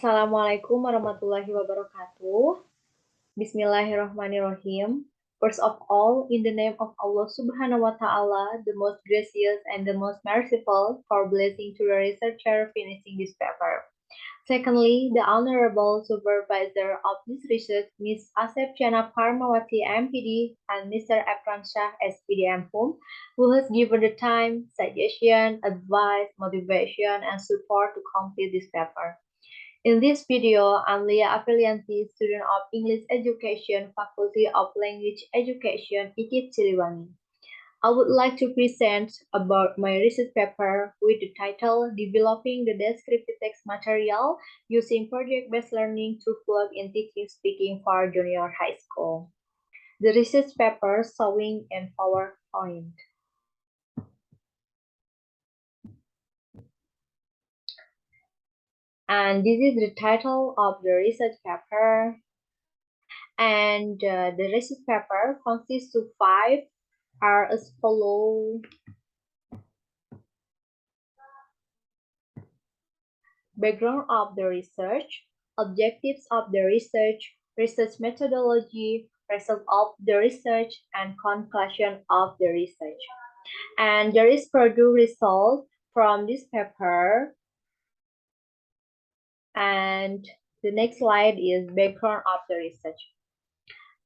Assalamualaikum warahmatullahi wabarakatuh. Bismillahirrahmanirrahim. First of all, in the name of Allah Subhanahu wa Ta'ala, the most gracious and the most merciful, for blessing to the researcher finishing this paper. Secondly, the Honorable Supervisor of this research, Ms. Aseptiyana Parmawati, M.Pd, and Mr. Efransyah, S.Pd, M.Hum, who has given the time, suggestion, advice, motivation, and support to complete this paper. In this video, I'm Lia Aprilianti, student of English Education, Faculty of Language Education, IKIP SILIWANGI. I would like to present about my research paper with the title Developing the Descriptive Text Material Using Project-Based Learning to Plug in Teaching Speaking for Junior High School. The research paper showing in PowerPoint. And this is the title of the research paper. And the research paper consists of 5 are as follows. Background of the research, objectives of the research, research methodology, result of the research, and conclusion of the research. And there is product result from this paper. And the next slide is background of the research.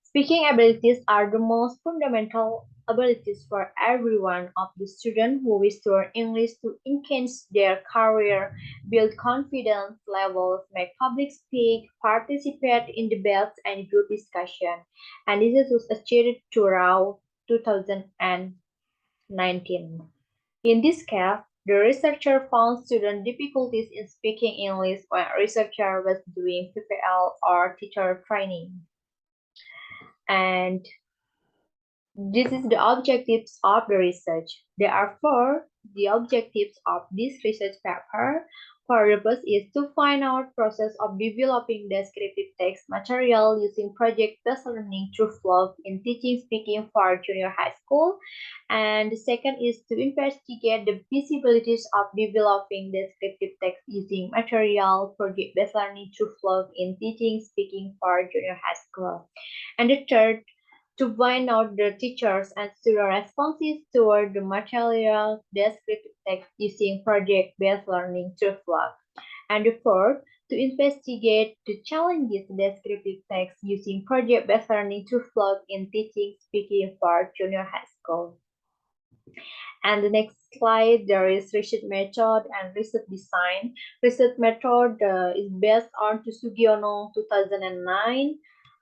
Speaking abilities are the most fundamental abilities for every one of the students who wish to learn English to enhance their career, build confidence levels, make public speak, participate in debates and group discussion. And this was achieved throughout 2019. In this case, the researcher found student difficulties in speaking English when a researcher was doing PPL or teacher training. And this is the objectives of the research. There are 4 the objectives of this research paper. Purpose is to find out process of developing descriptive text material using project-based learning through flow in teaching speaking for junior high school. And the second is to investigate the feasibilities of developing descriptive text using material project-based learning through flow in teaching speaking for junior high school. And the third, to find out the teachers and student responses toward the material descriptive text using project-based learning through FLOG. And the fourth, to investigate the challenges descriptive text using project-based learning through FLOG in teaching speaking for junior high school. And the next slide, there is research method and research design. Research method is based on Sugiono 2009,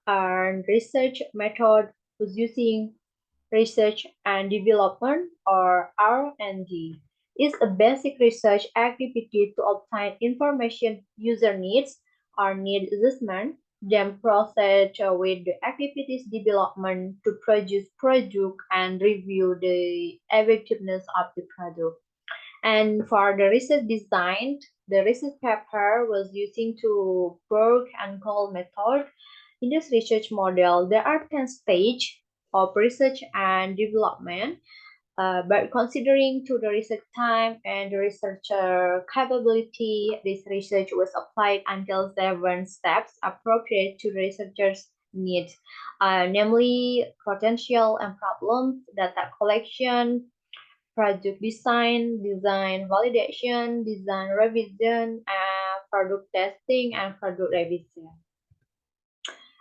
and research method was using research and development or R&D. It's a basic research activity to obtain information user needs or need assessment, then process with the activities development to produce product and review the effectiveness of the product. And for the research design, the research paper was using to Berg and Cole method. In this research model, there are 10 stages of research and development, but considering to the research time and the researcher capability, this research was applied until 7 steps appropriate to the researcher's needs, namely potential and problems, data collection, project design, design validation, design revision, product testing, and product revision.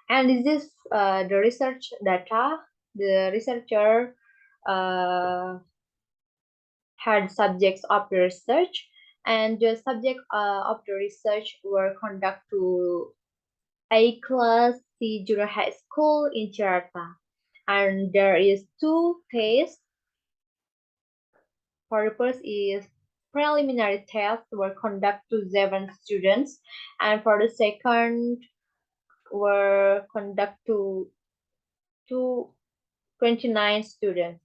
And this is the research data. The researcher had subjects of the research, and the subject of the research were conducted to A class C junior high school in Jakarta. And there is 2 tests. Purpose is preliminary tests were conducted to 7 students, and for the second were conducted to 29 students.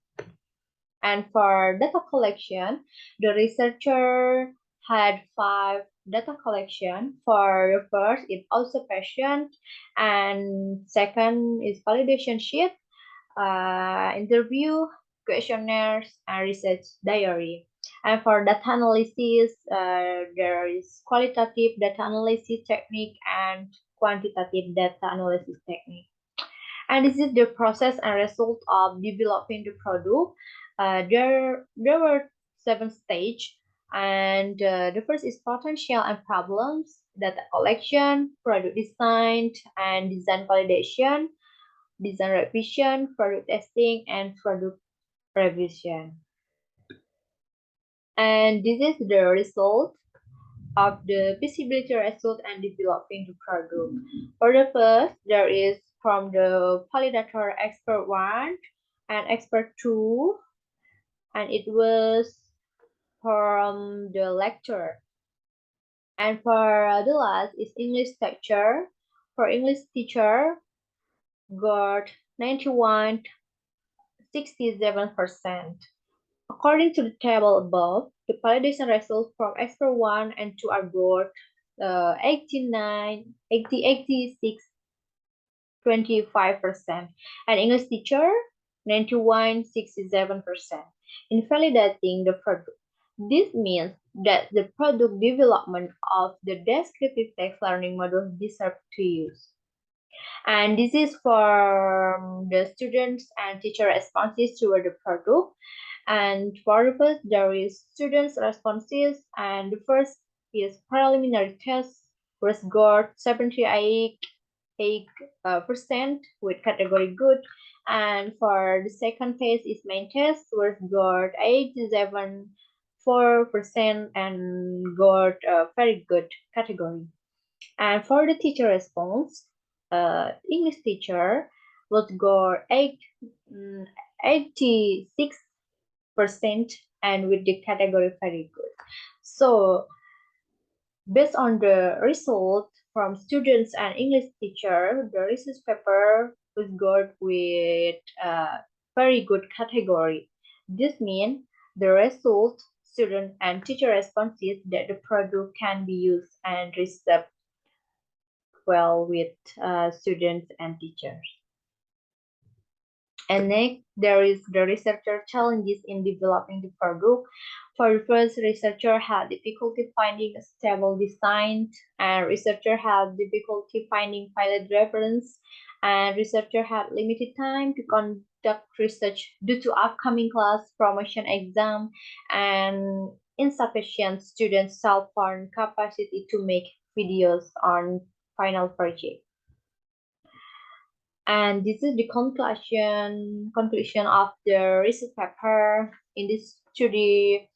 And for data collection, the researcher had 5 data collection. For the first is observation, and second is validation sheet, interview, questionnaires, and research diary. And for data analysis, there is qualitative data analysis technique and quantitative data analysis technique. And this is the process and result of developing the product. There were 7 stages, and the first is potential and problems, data collection, product design, and design validation, design revision, product testing, and product revision. And this is the result of the feasibility result and developing the product. For the first, there is from the validator expert 1 and expert 2, and it was from the lecture. And for the last is English teacher. For English teacher, got 91.67%. According to the table above, the validation results from expert 1 and 2 are good 25%, and English teacher 91.67% in validating the product. This means that the product development of the descriptive text learning module deserves to use. And this is for the students and teacher responses toward the product. And for the first, there is students' responses, and the first is preliminary test, was got 78% with category good, and for the second test is main test, was got 87.4% and got a very good category. And for the teacher response, English teacher was got 86% and with the category very good. So based on the result from students and English teacher, the research paper was got with very good category. This means the result, student and teacher responses that the product can be used and received well with students and teachers. And next, there is the researcher challenges in developing the product. For the first, researcher had difficulty finding a stable design, and researcher had difficulty finding pilot reference, and researcher had limited time to conduct research due to upcoming class promotion exam and insufficient student self-fund capacity to make videos on final project. And this is the conclusion of the research paper in this study.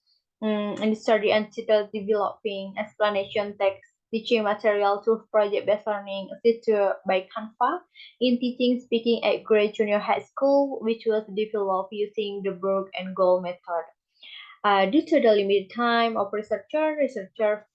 Entitled Developing Explanation Text Teaching Material to Project-Based Learning assisted by Canva in Teaching Speaking at Grade Junior High School, which was developed using the Berg and Gold method. Due to the limited time of researcher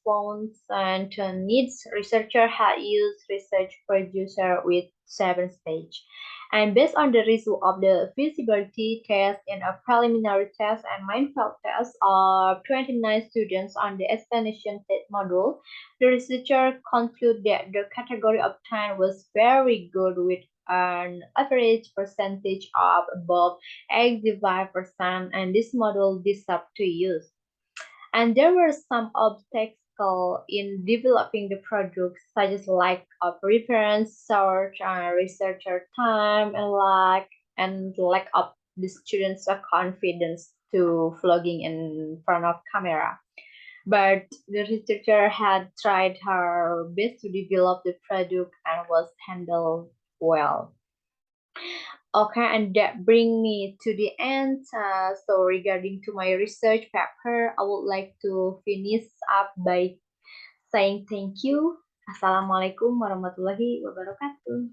found and needs, researcher had used research producer with 7 stages. And based on the result of the feasibility test and a preliminary test and main field test of 29 students on the explanation test module, the researcher concluded that the category obtained was very good with an average percentage of above 85%, and this model deserved to use. And there were some obstacles in developing the product, such as lack of reference search and researcher time and lack of the students' confidence to vlogging in front of camera. But the researcher had tried her best to develop the product and was handled well. Okay, and that bring me to the end. So regarding to my research paper, I would like to finish up by saying thank you. Assalamualaikum warahmatullahi wabarakatuh.